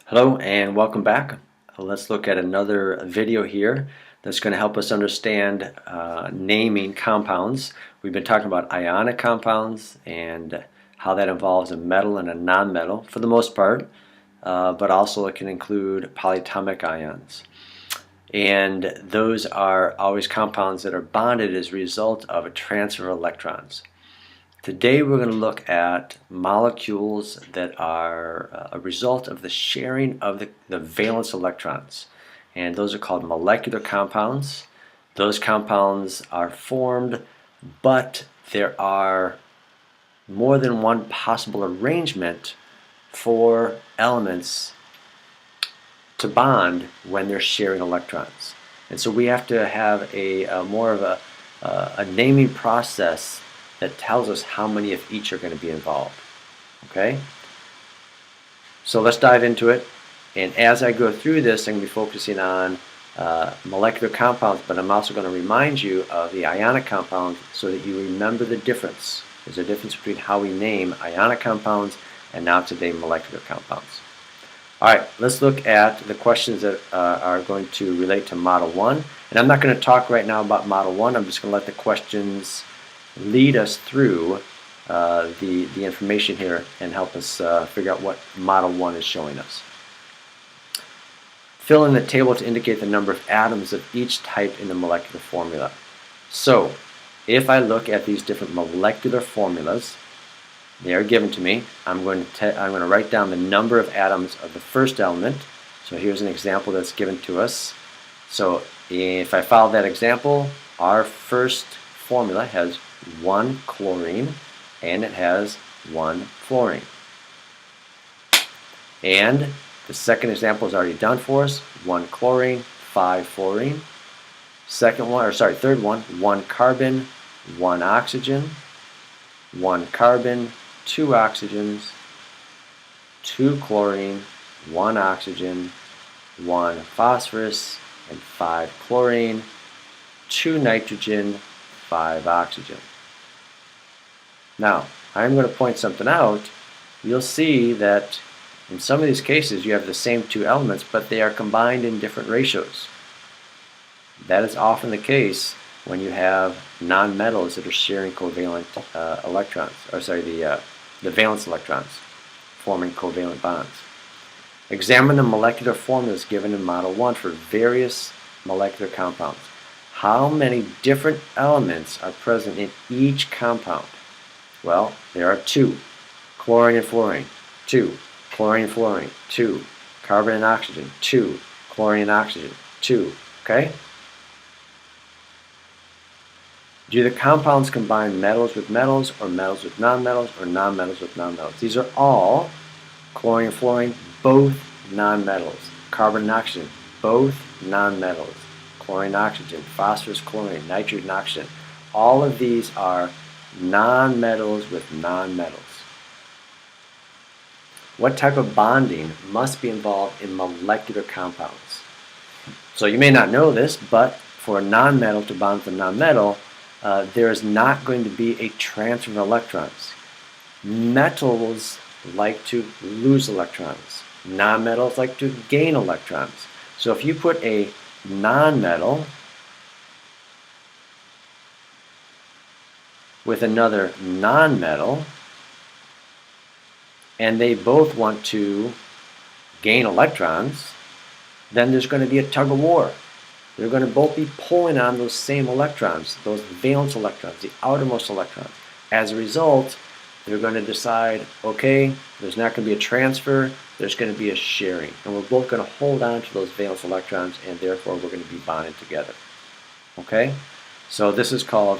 Hello and welcome back. Let's look at another video here that's going to help us understand naming compounds. We've been talking about ionic compounds and how that involves a metal and a nonmetal for the most part, but also it can include polyatomic ions. And those are always compounds that are bonded as a result of a transfer of electrons. Today we're going to look at molecules that are a result of the sharing of the valence electrons. And those are called molecular compounds. Those compounds are formed, but there are more than one possible arrangement for elements to bond when they're sharing electrons. And so we have to have a more of a naming process that tells us how many of each are going to be involved. Okay? So let's dive into it. And as I go through this, I'm going to be focusing on molecular compounds, but I'm also going to remind you of the ionic compounds so that you remember the difference. There's a difference between how we name ionic compounds and now today molecular compounds. Alright, let's look at the questions that are going to relate to Model 1. And I'm not going to talk right now about Model 1. I'm just going to let the questions lead us through the information here and help us figure out what Model 1 is showing us. Fill in the table to indicate the number of atoms of each type in the molecular formula. So, if I look at these different molecular formulas, they are given to me. I'm going to write down the number of atoms of the first element. So here's an example that's given to us. So if I follow that example, our first formula has 1 chlorine and it has 1 fluorine. And the second example is already done for us. 1 chlorine, 5 fluorine. Third one, 1 carbon, 1 oxygen, 1 carbon, 2 oxygens, 2 chlorine, 1 oxygen, 1 phosphorus, and 5 chlorine, 2 nitrogen, 5 oxygen. Now, I'm going to point something out. You'll see that in some of these cases you have the same 2 elements, but they are combined in different ratios. That is often the case when you have nonmetals that are sharing covalent electrons, the valence electrons, forming covalent bonds. Examine the molecular formulas given in Model 1 for various molecular compounds. How many different elements are present in each compound? Well, there are 2. Chlorine and fluorine, 2. Chlorine and fluorine, 2. Carbon and oxygen, 2. Chlorine and oxygen, 2. Okay? Do the compounds combine metals with metals, or metals with nonmetals, or nonmetals with nonmetals? These are all chlorine and fluorine, both nonmetals. Carbon and oxygen, both nonmetals. Chlorine and oxygen, phosphorus, chlorine, nitrogen, oxygen. All of these are nonmetals with nonmetals. What type of bonding must be involved in molecular compounds? So you may not know this, but for a nonmetal to bond with a nonmetal, there is not going to be a transfer of electrons. Metals like to lose electrons. Nonmetals like to gain electrons. So if you put a nonmetal with another nonmetal, and they both want to gain electrons, then there's going to be a tug of war. They're going to both be pulling on those same electrons, those valence electrons, the outermost electrons. As a result, they're going to decide, okay, there's not going to be a transfer, there's going to be a sharing. And we're both going to hold on to those valence electrons, and therefore we're going to be bonded together. Okay? So this is called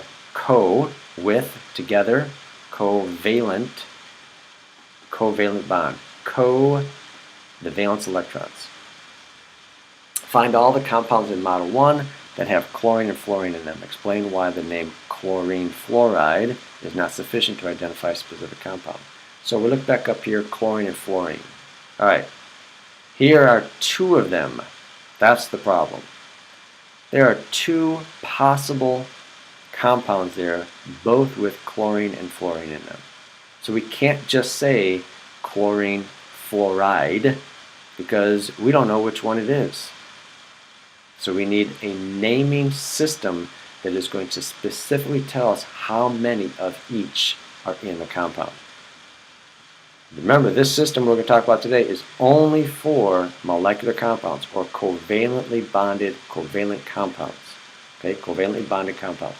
with, together, covalent bond. The valence electrons. Find all the compounds in Model 1 that have chlorine and fluorine in them. Explain why the name chlorine fluoride is not sufficient to identify a specific compound. So we look back up here, chlorine and fluorine. Alright, here are 2 of them. That's the problem. There are 2 possible compounds there, both with chlorine and fluorine in them. So we can't just say chlorine fluoride. because we don't know which one it is. So we need a naming system that is going to specifically tell us how many of each are in the compound. Remember, this system we're going to talk about today is only for molecular compounds or covalently bonded covalent compounds. Okay, covalently bonded compounds.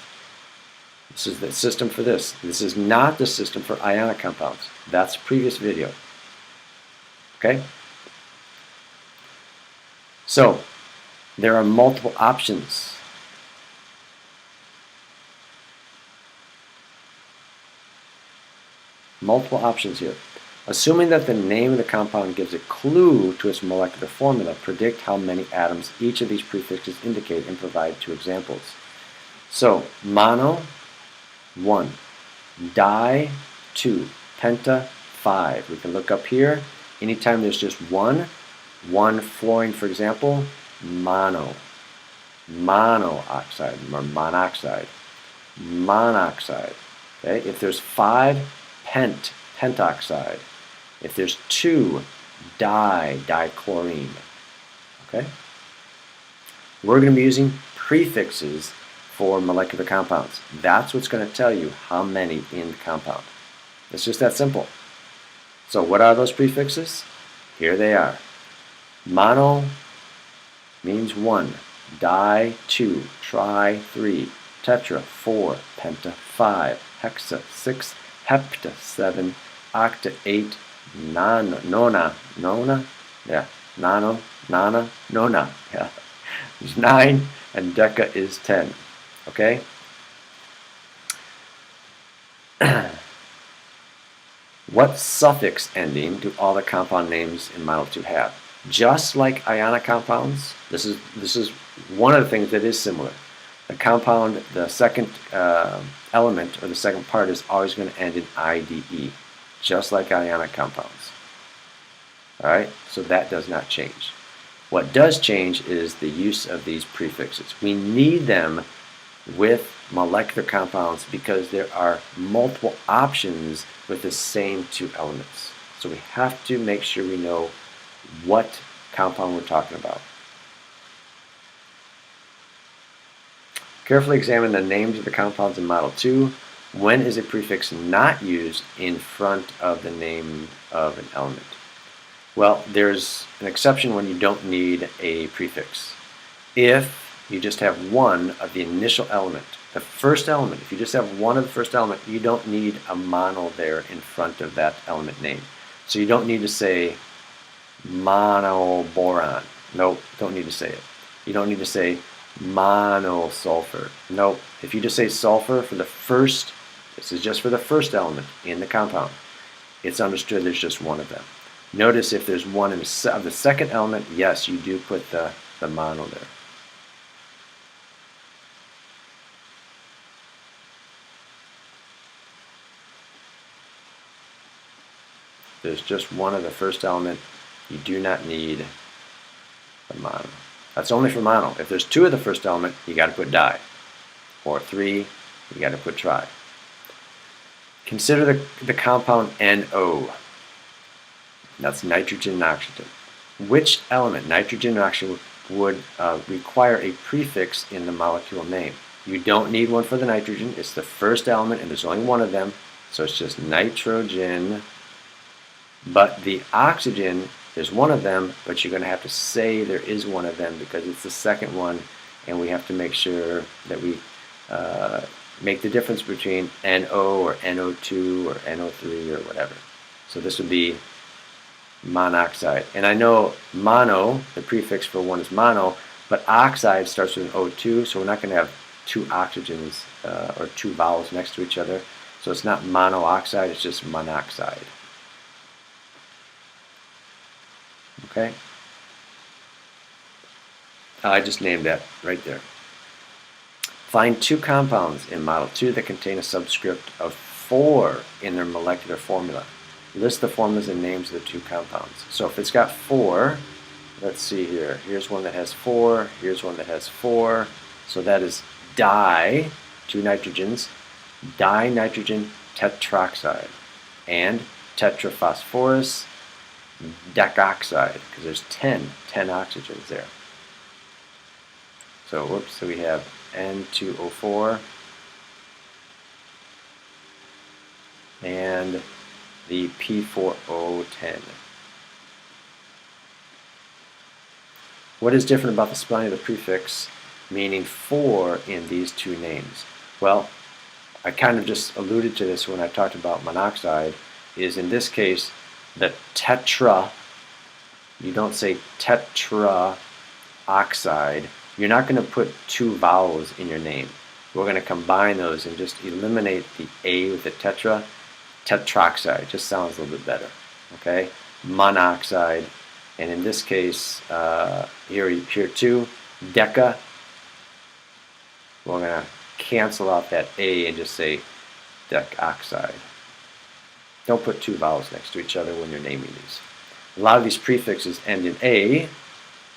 This is the system for this. This is not the system for ionic compounds. That's a previous video. Okay? So, there are multiple options. Multiple options here. Assuming that the name of the compound gives a clue to its molecular formula, predict how many atoms each of these prefixes indicate and provide two examples. So, mono, 1. Di, 2. Penta, 5. We can look up here. Anytime there's just one fluorine, for example, mono. Monoxide or monoxide. Monoxide. Okay? If there's 5, pentoxide. If there's 2, dichlorine. Okay? We're going to be using prefixes for molecular compounds. That's what's going to tell you how many in the compound. It's just that simple. So what are those prefixes? Here they are. Mono means 1, di 2, tri 3, tetra 4, penta 5, hexa 6, hepta 7, octa 8, nona, yeah, nana, nona, yeah. There's 9, and deca is 10. Okay? What suffix ending do all the compound names in Model 2 have? Just like ionic compounds, this is one of the things that is similar. The compound, the second element or the second part is always going to end in IDE, just like ionic compounds. Alright, so that does not change. What does change is the use of these prefixes. We need them with molecular compounds because there are multiple options with the same two elements. So we have to make sure we know what compound we're talking about. Carefully examine the names of the compounds in Model 2. When is a prefix not used in front of the name of an element? Well, there's an exception when you don't need a prefix. If you just have one of the initial element, the first element, if you just have one of the first element, you don't need a mono there in front of that element name. So you don't need to say monoboron. Nope, don't need to say it. You don't need to say monosulfur. Nope. If you just say sulfur for the first, this is just for the first element in the compound, it's understood there's just one of them. Notice if there's one of the second element, yes, you do put the mono there. There's just one of the first element, you do not need the mono. That's only for mono. If there's 2 of the first element, you got to put di. Or 3, you got to put tri. Consider the compound NO. That's nitrogen and oxygen. Which element, nitrogen and oxygen, would require a prefix in the molecule name? You don't need one for the nitrogen. It's the first element, and there's only one of them. So it's just nitrogen. But the oxygen, there's one of them, but you're going to have to say there is one of them because it's the second one, and we have to make sure that we make the difference between NO or NO2 or NO3 or whatever. So this would be monoxide. And I know mono, the prefix for one is mono, but oxide starts with an O2, so we're not going to have 2 oxygens or 2 vowels next to each other. So it's not monoxide, it's just monoxide. Okay? I just named that right there. Find 2 compounds in Model 2 that contain a subscript of 4 in their molecular formula. List the formulas and names of the 2 compounds. So if it's got 4, let's see here. Here's one that has 4. Here's one that has 4. So that is di, 2 nitrogens, dinitrogen tetroxide, and tetraphosphorus, decoxide, because there's 10 oxygens there. So whoops, so we have N2O4 and the P4O10. What is different about the spelling of the prefix meaning 4 in these two names? Well, I kind of just alluded to this when I talked about monoxide, is in this case the tetra, you don't say tetra oxide. You're not going to put two vowels in your name. We're going to combine those and just eliminate the A with the tetra. Tetroxide just sounds a little bit better. Okay, monoxide, and in this case, here too, deca. We're going to cancel out that A and just say decoxide. Don't put two vowels next to each other when you're naming these. A lot of these prefixes end in A. In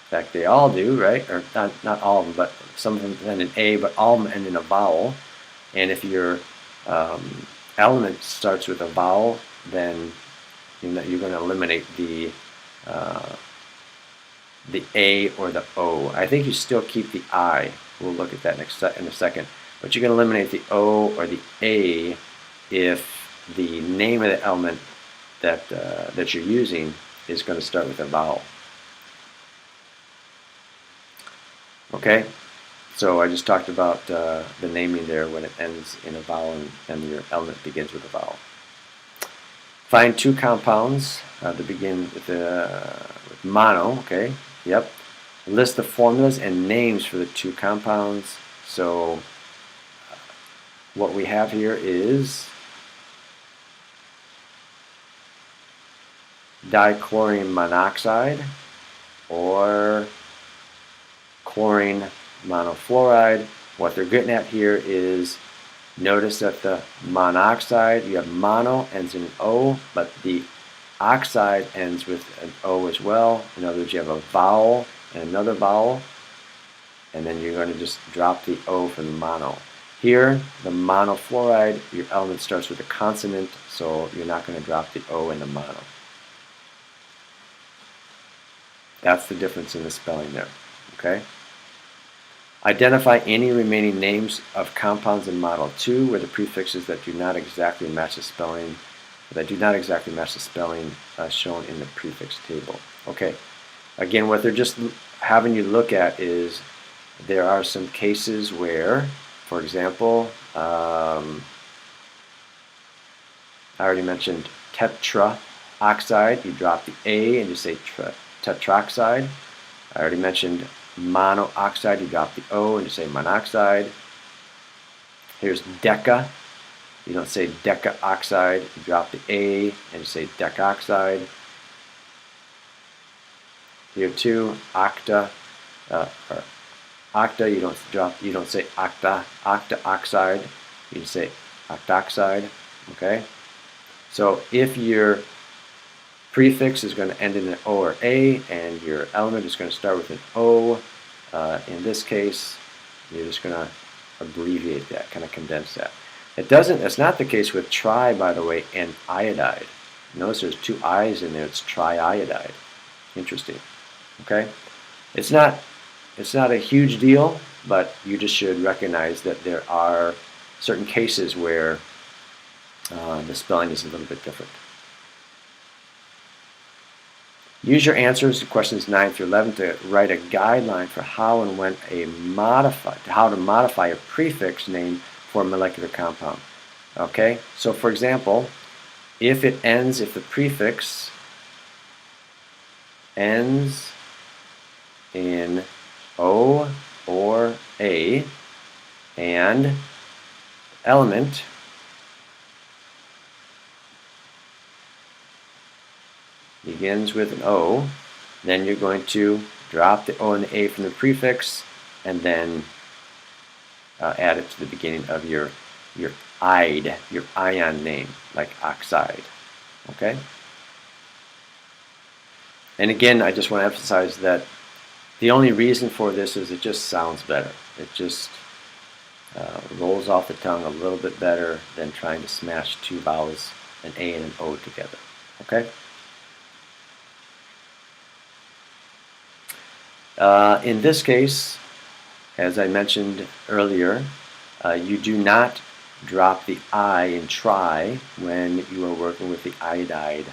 fact, they all do, right? Or not all of them, but some of them end in A, but all of them end in a vowel. And if your element starts with a vowel, then you're going to eliminate the A or the O. I think you still keep the I. We'll look at that in a second. But you're going to eliminate the O or the A if the name of the element that you're using is going to start with a vowel. Okay, so I just talked about the naming there when it ends in a vowel and your element begins with a vowel. Find two compounds that begin with mono. Okay, yep. List the formulas and names for the two compounds. So what we have here is dichlorine monoxide or chlorine monofluoride. What they're getting at here is, notice that the monoxide, you have mono ends in an O, but the oxide ends with an O as well. In other words, you have a vowel and another vowel, and then you're going to just drop the O from the mono. Here, the monofluoride, your element starts with a consonant, so you're not going to drop the O in the mono. That's the difference in the spelling there. Okay? Identify any remaining names of compounds in Model 2 where the prefixes that do not exactly match the spelling shown in the prefix table. Okay. Again, what they're just having you look at is there are some cases where, for example, I already mentioned tetraoxide. You drop the A and you say tetroxide. I already mentioned monoxide. You drop the O and you say monoxide. Here's deca. You don't say decaoxide. You drop the A and you say decoxide. Here too, octa. Octa, you don't say octaoxide. You say octoxide. Okay. So if your prefix is going to end in an O or A, and your element is going to start with an O, in this case, you're just going to abbreviate that, kind of condense that. It's not the case with tri, by the way, and iodide. Notice there's two I's in there. It's triiodide. Interesting. Okay, it's not a huge deal, but you just should recognize that there are certain cases where the spelling is a little bit different. Use your answers to questions 9 through 11 to write a guideline for how and when how to modify a prefix name for a molecular compound. Okay, so for example, if the prefix ends in O or A and element begins with an O, then you're going to drop the O and the A from the prefix and then add it to the beginning of your ion name, like oxide. Okay? And again, I just want to emphasize that the only reason for this is it just sounds better. It just rolls off the tongue a little bit better than trying to smash two vowels, an A and an O, together. Okay? In this case, as I mentioned earlier, you do not drop the I in tri when you are working with the iodide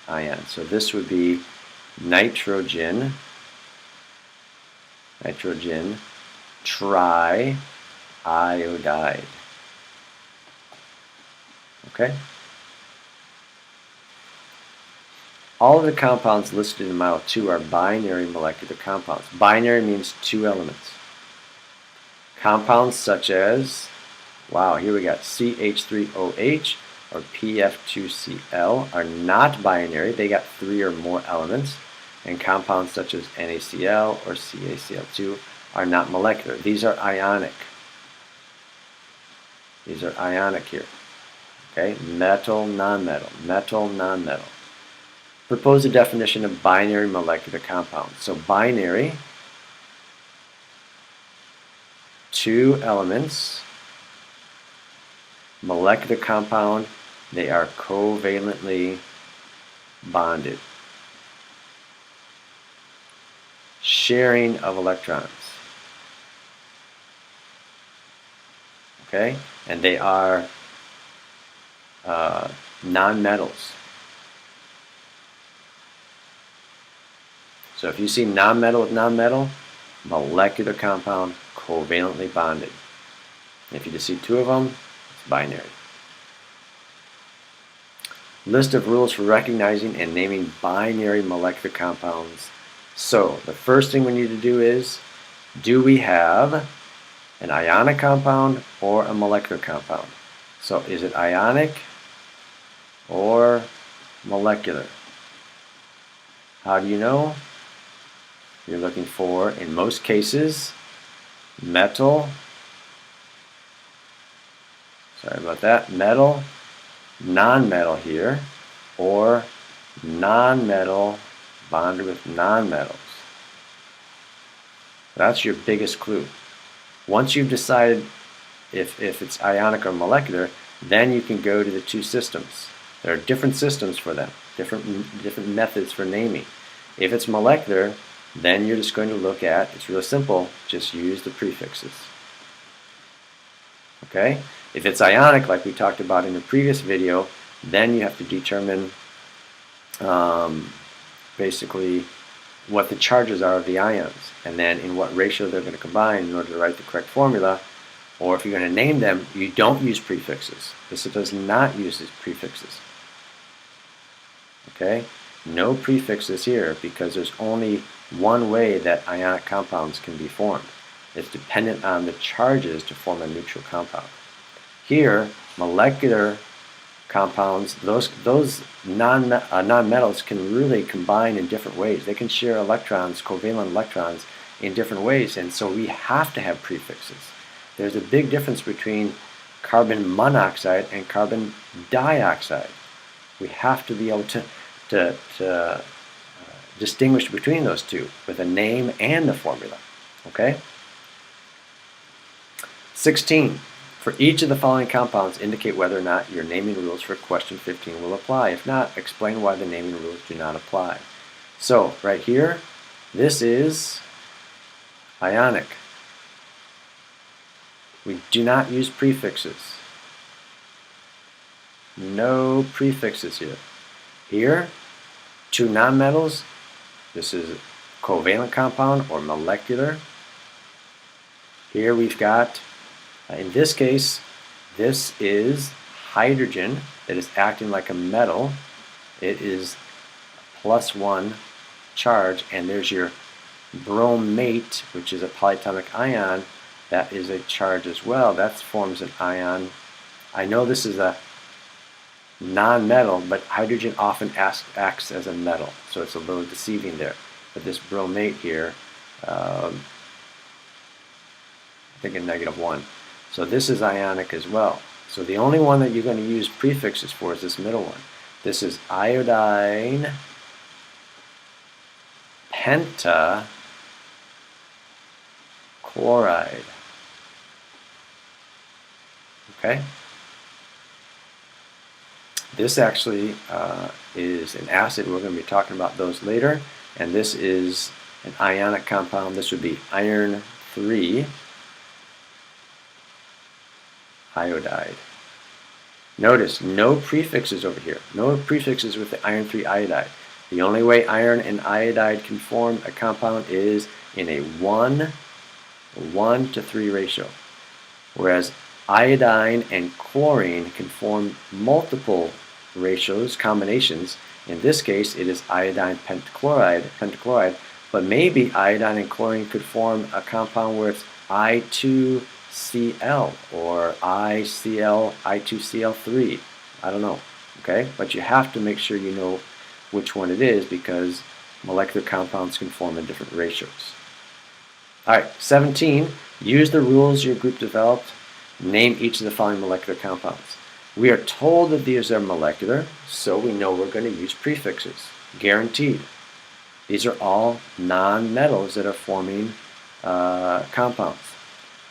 ion. So this would be nitrogen, triiodide. Okay? All of the compounds listed in Model 2 are binary molecular compounds. Binary means two elements. Compounds such as, wow, here we got CH3OH or PF2Cl are not binary. They got three or more elements. And compounds such as NaCl or CaCl2 are not molecular. These are ionic. These are ionic here. Okay, metal, nonmetal, metal, nonmetal. Propose a definition of binary molecular compounds. So binary, two elements, molecular compound, they are covalently bonded. Sharing of electrons. Okay, and they are nonmetals. So if you see nonmetal with nonmetal, molecular compound, covalently bonded. If you just see two of them, it's binary. List of rules for recognizing and naming binary molecular compounds. So the first thing we need to do is, do we have an ionic compound or a molecular compound? So is it ionic or molecular? How do you know? You're looking for, in most cases, metal, metal, non-metal here, or non-metal bonded with non-metals. That's your biggest clue. Once you've decided if it's ionic or molecular, then you can go to the two systems. There are different systems for them, different methods for naming. If it's molecular, then you're just going to look at, it's real simple, just use the prefixes. Okay? If it's ionic, like we talked about in the previous video, then you have to determine basically what the charges are of the ions, and then in what ratio they're going to combine in order to write the correct formula. Or if you're going to name them, you don't use prefixes. This does not use prefixes. Okay? No prefixes here, because there's only one way that ionic compounds can be formed. It's dependent on the charges to form a neutral compound. Here, molecular compounds, those non-metals can really combine in different ways. They can share electrons, covalent electrons, in different ways, and so we have to have prefixes. There's a big difference between carbon monoxide and carbon dioxide. We have to be able to distinguish between those two with a name and the formula. Okay? 16. For each of the following compounds, indicate whether or not your naming rules for question 15 will apply. If not, explain why the naming rules do not apply. So, right here, this is ionic. We do not use prefixes. No prefixes here. Here, two nonmetals. This is a covalent compound or molecular. Here we've got, in this case, this is hydrogen that is acting like a metal. It is +1 charge, and there's your bromate, which is a polyatomic ion. That is a charge as well. That forms an ion. I know this is a non-metal, but hydrogen often acts as a metal, so it's a little deceiving there. But this bromate here, I think a -1. So this is ionic as well. So the only one that you're going to use prefixes for is this middle one. This is iodine pentachloride. Okay? This actually is an acid. We're going to be talking about those later. And this is an ionic compound, this would be iron 3 iodide. Notice no prefixes over here. No prefixes with the iron 3 iodide. The only way iron and iodide can form a compound is in a 1 to 3 ratio. Whereas iodine and chlorine can form multiple ratios, combinations. In this case, it is iodine pentachloride, but maybe iodine and chlorine could form a compound where it's I2Cl or ICl, I2Cl3. I don't know, okay? But you have to make sure you know which one it is because molecular compounds can form in different ratios. All right, 17, use the rules your group developed. Name each of the following molecular compounds. We are told that these are molecular, so we know we're going to use prefixes. Guaranteed. These are all non-metals that are forming compounds.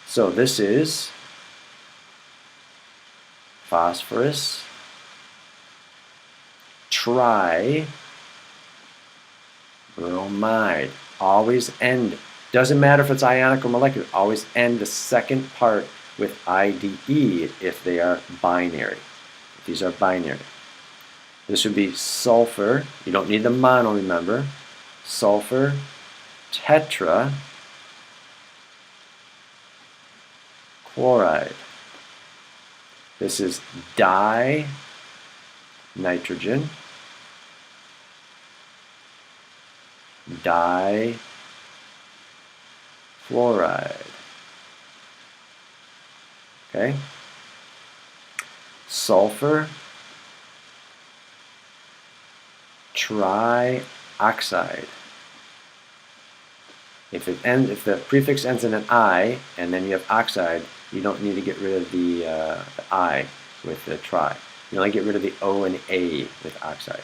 So this is phosphorus, tribromide. Always end. Doesn't matter if it's ionic or molecular. Always end the second part with IDE if they are binary. If these are binary. This would be sulfur. You don't need the mono, remember. Sulfur, tetra, chloride. This is dinitrogen, difluoride. Okay? Sulfur, trioxide. If the prefix ends in an I and then you have oxide, you don't need to get rid of the I with the tri. You only get rid of the O and A with oxide.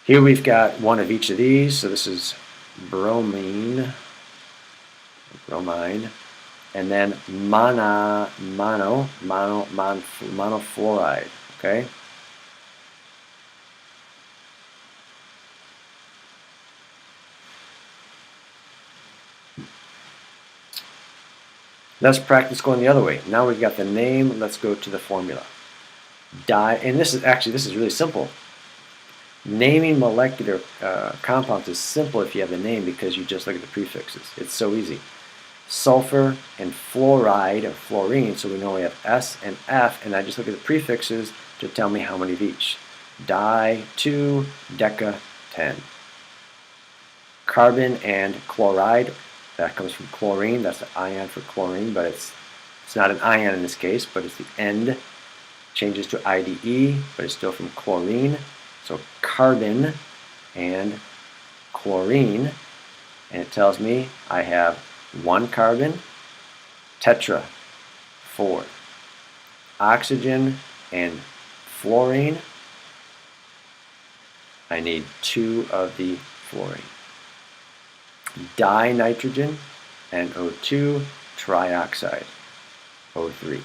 Here we've got one of each of these. So this is bromine, and then monofluoride. Okay. Let's practice going the other way. Now we've got the name. Let's go to the formula. And this is really simple. Naming molecular compounds is simple if you have the name because you just look at the prefixes. It's so easy. Sulfur and fluoride or fluorine, so we know we have S and F, and I just look at the prefixes to tell me how many of each. Di, 2, deca, 10. Carbon and chloride. That comes from chlorine. That's the ion for chlorine, but it's not an ion in this case, but it's the end. Changes to IDE, but it's still from chlorine. So carbon and chlorine, and it tells me I have 1 carbon, tetra, 4. Oxygen and fluorine, I need 2 of the fluorine. Dinitrogen and O2, trioxide, O3,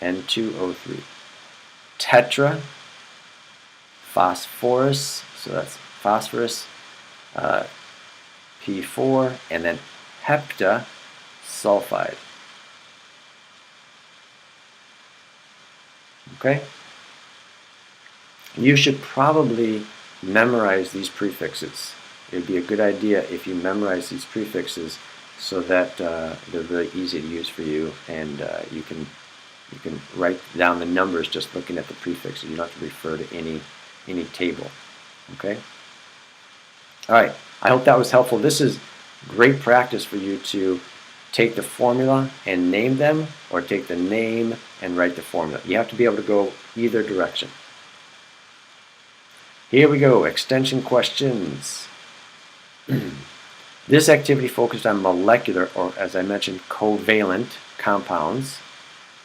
N2O3. Tetra, phosphorus, so that's phosphorus, P4, and then hepta, sulfide. Okay? You should probably memorize these prefixes. It would be a good idea if you memorize these prefixes so that they're really easy to use for you, and you can write down the numbers just looking at the prefixes. You don't have to refer to any table. Okay? All right. I hope that was helpful. This is great practice for you to take the formula and name them, or take the name and write the formula. You have to be able to go either direction. Here we go. Extension questions. This activity focused on molecular, or as I mentioned, covalent compounds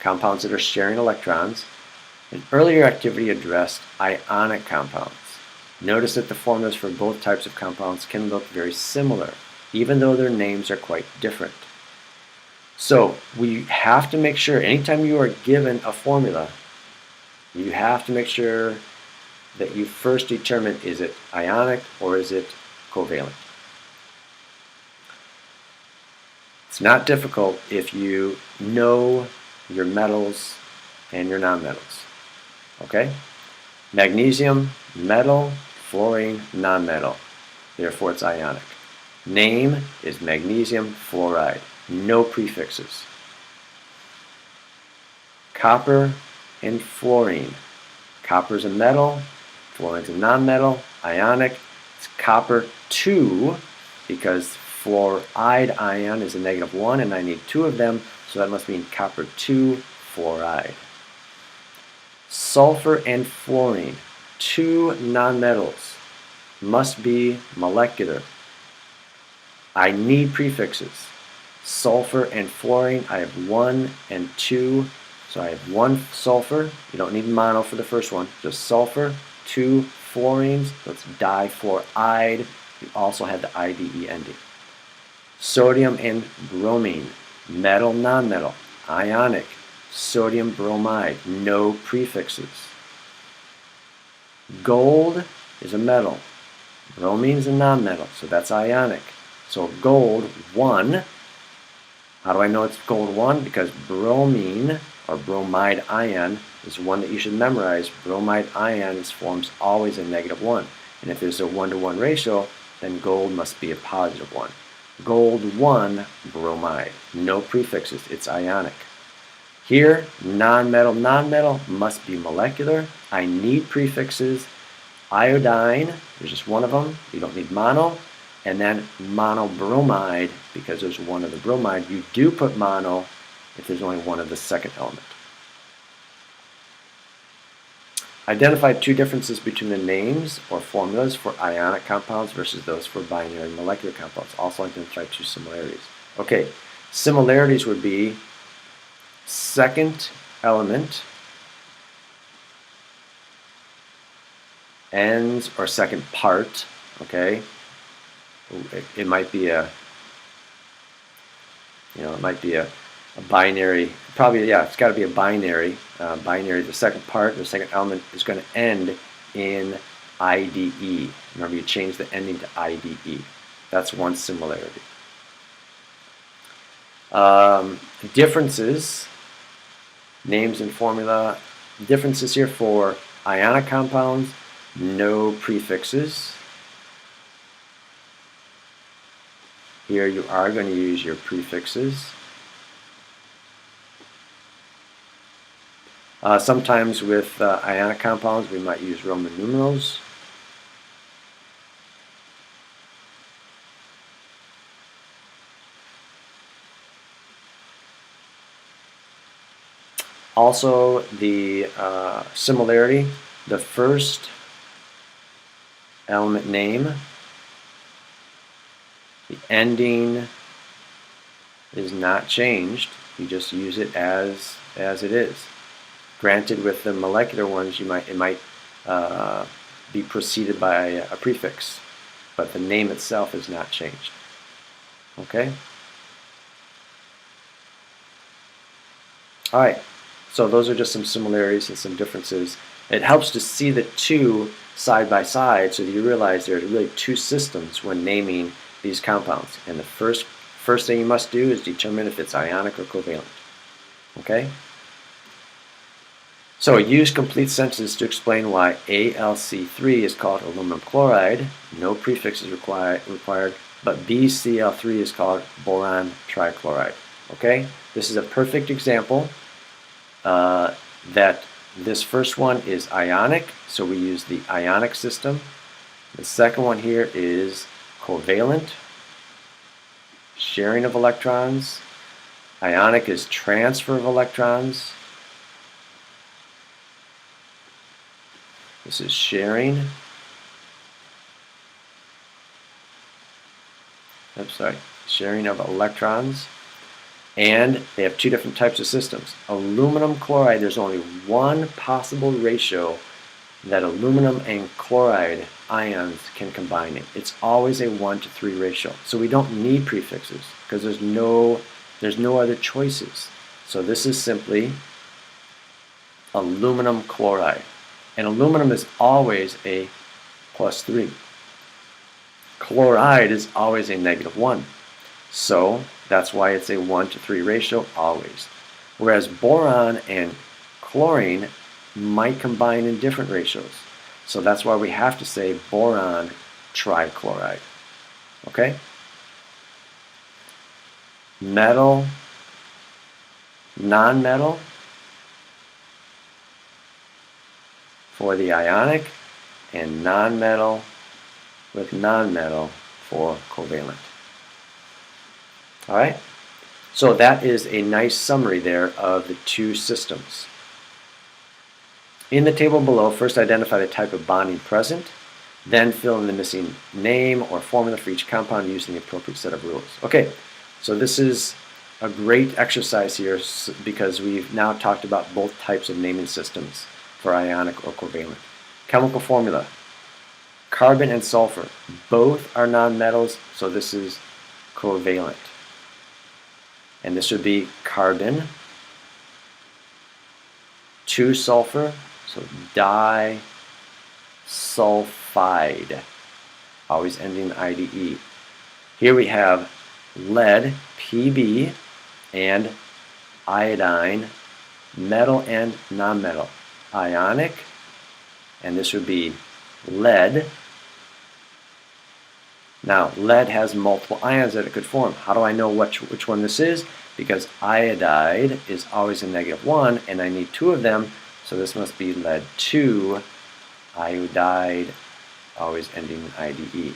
that are sharing electrons. An earlier activity addressed ionic compounds. Notice that the formulas for both types of compounds can look very similar, even though their names are quite different. So we have to make sure, anytime you are given a formula, you have to make sure that you first determine, is it ionic or is it covalent? It's not difficult if you know your metals and your nonmetals. Okay? Magnesium, metal, fluorine, nonmetal. Therefore, it's ionic. Name is magnesium fluoride. No prefixes. Copper and fluorine. Copper is a metal, fluorine is a nonmetal, ionic. It's copper 2 because fluoride ion is a -1 and I need 2 of them, so that must mean copper 2 fluoride. Sulfur and fluorine, 2 nonmetals, must be molecular. I need prefixes. Sulfur and fluorine, I have 1 and 2. So I have 1 sulfur, you don't need mono for the first one, just sulfur, 2 fluorines, so it's difluoride. You also have the IDE ending. Sodium and bromine, metal, nonmetal, ionic, sodium bromide, no prefixes. Gold is a metal, bromine is a nonmetal, so that's ionic. So gold 1, how do I know it's gold 1? Because bromine or bromide ion is one that you should memorize. Bromide ion forms always a -1. And if there's a 1-to-1 ratio, then gold must be a +1. Gold 1, bromide. No prefixes, it's ionic. Here, nonmetal must be molecular. I need prefixes. Iodine, there's just one of them. You don't need mono. And then monobromide, because there's one of the bromide. You do put mono if there's only one of the second element. Identify 2 differences between the names or formulas for ionic compounds versus those for binary molecular compounds. Also identify 2 similarities. Okay, similarities would be second element ends or second part, okay? It might be a, it might be a binary, probably, yeah, it's got to be a binary. Binary, the second part, the second element is going to end in IDE. Remember, you change the ending to IDE. That's one similarity. Differences, names and formula. Differences here for ionic compounds, no prefixes. Here you are going to use your prefixes. Sometimes with ionic compounds we might use Roman numerals. Also the similarity, the first element name, the ending is not changed. You just use it as it is. Granted, with the molecular ones, it might be preceded by a prefix, but the name itself is not changed. Okay. All right. So those are just some similarities and some differences. It helps to see the 2 side by side so that you realize there are really 2 systems when naming these compounds. And the first thing you must do is determine if it's ionic or covalent. Okay? So use complete sentences to explain why AlC3 is called aluminum chloride, no prefix is required, but BCl3 is called boron trichloride. Okay? This is a perfect example that this first one is ionic, so we use the ionic system. The second one here is covalent, sharing of electrons. Ionic is transfer of electrons. This is sharing. Sharing of electrons. And they have 2 different types of systems. Aluminum chloride, there's only one possible ratio that aluminum and chloride ions can combine in. It's always a 1-to-3 ratio. So we don't need prefixes because there's no other choices. So this is simply aluminum chloride. And aluminum is always a +3. Chloride is always a -1. So that's why it's a 1:3 ratio always. Whereas boron and chlorine might combine in different ratios. So that's why we have to say boron trichloride. Okay? Metal, non-metal for the ionic, and non-metal with non-metal for covalent. All right? So that is a nice summary there of the two systems. In the table below, first identify the type of bonding present, then fill in the missing name or formula for each compound using the appropriate set of rules. Okay, so this is a great exercise here because we've now talked about both types of naming systems for ionic or covalent. Chemical formula. Carbon and sulfur, both are nonmetals, so this is covalent. And this would be carbon, 2 sulfur, so disulfide, always ending in IDE. Here we have lead, Pb, and iodine, metal and nonmetal, ionic, and this would be lead. Now, lead has multiple ions that it could form. How do I know which one this is? Because iodide is always a -1, and I need 2 of them, so this must be lead 2, iodide, always ending in IDE.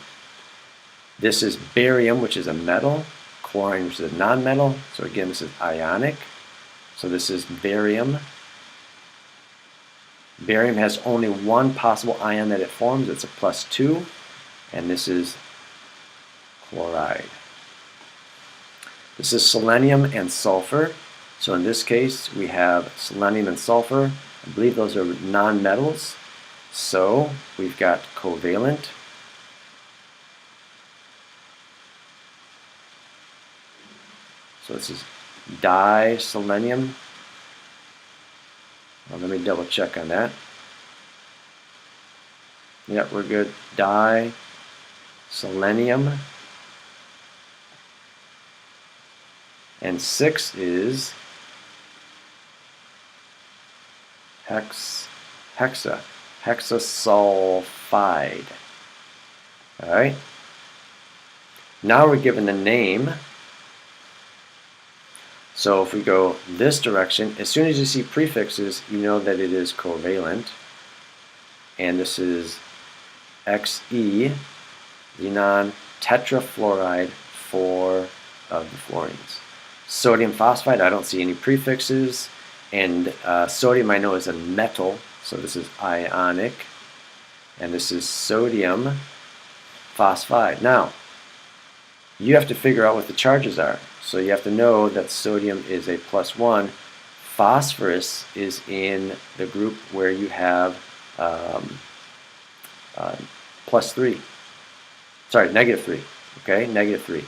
This is barium, which is a metal, chlorine, which is a nonmetal, so again, this is ionic. So this is barium. Barium has only one possible ion that it forms, it's a +2, and this is chloride. This is selenium and sulfur. So in this case, we have selenium and sulfur. I believe those are nonmetals. So we've got covalent. So this is diselenium. Well, let me double check on that. Yep, we're good. Diselenium. And 6 is hexasulfide. All right. Now we're given the name. So if we go this direction, as soon as you see prefixes, you know that it is covalent. And this is Xe, xenon tetrafluoride, 4 of the fluorines. Sodium phosphide, I don't see any prefixes. And sodium I know is a metal, so this is ionic. And this is sodium phosphide. Now, you have to figure out what the charges are. So you have to know that sodium is a +1. Phosphorus is in the group where you have +3. Sorry, -3. Okay, -3.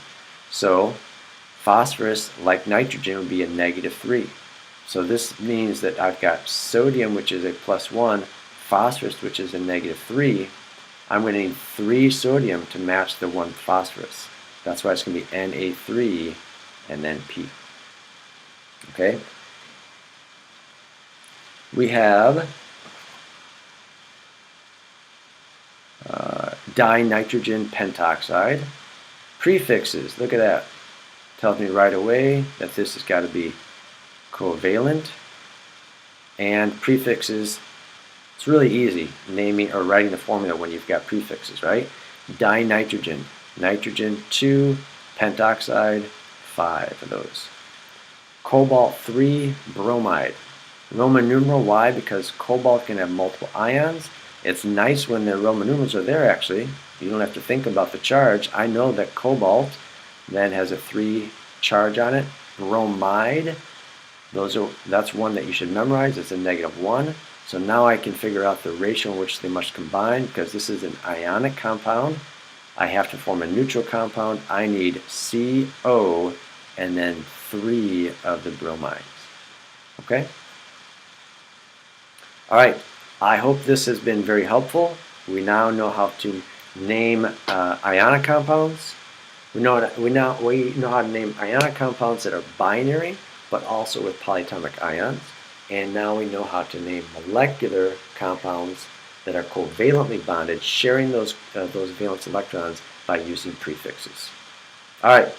So phosphorus, like nitrogen, would be a -3. So this means that I've got sodium, which is a +1, phosphorus, which is a -3. I'm going to need 3 sodium to match the 1 phosphorus. That's why it's going to be Na3 and then P. Okay? We have dinitrogen pentoxide. Prefixes, look at that. Tells me right away that this has got to be covalent. And prefixes, it's really easy naming or writing the formula when you've got prefixes, right? Dinitrogen, nitrogen 2, pentoxide 5 of those. Cobalt 3 bromide. Roman numeral, why? Because cobalt can have multiple ions. It's nice when the Roman numerals are there actually. You don't have to think about the charge. I know that cobalt then has a 3 charge on it. Bromide, that's one that you should memorize. It's a -1. So now I can figure out the ratio in which they must combine because this is an ionic compound. I have to form a neutral compound. I need CO and then 3 of the bromides. Okay? All right. I hope this has been very helpful. We now know how to name ionic compounds. We know how to name ionic compounds that are binary, but also with polyatomic ions. And now we know how to name molecular compounds that are covalently bonded, sharing those valence electrons by using prefixes. All right,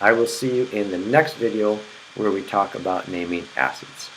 I will see you in the next video where we talk about naming acids.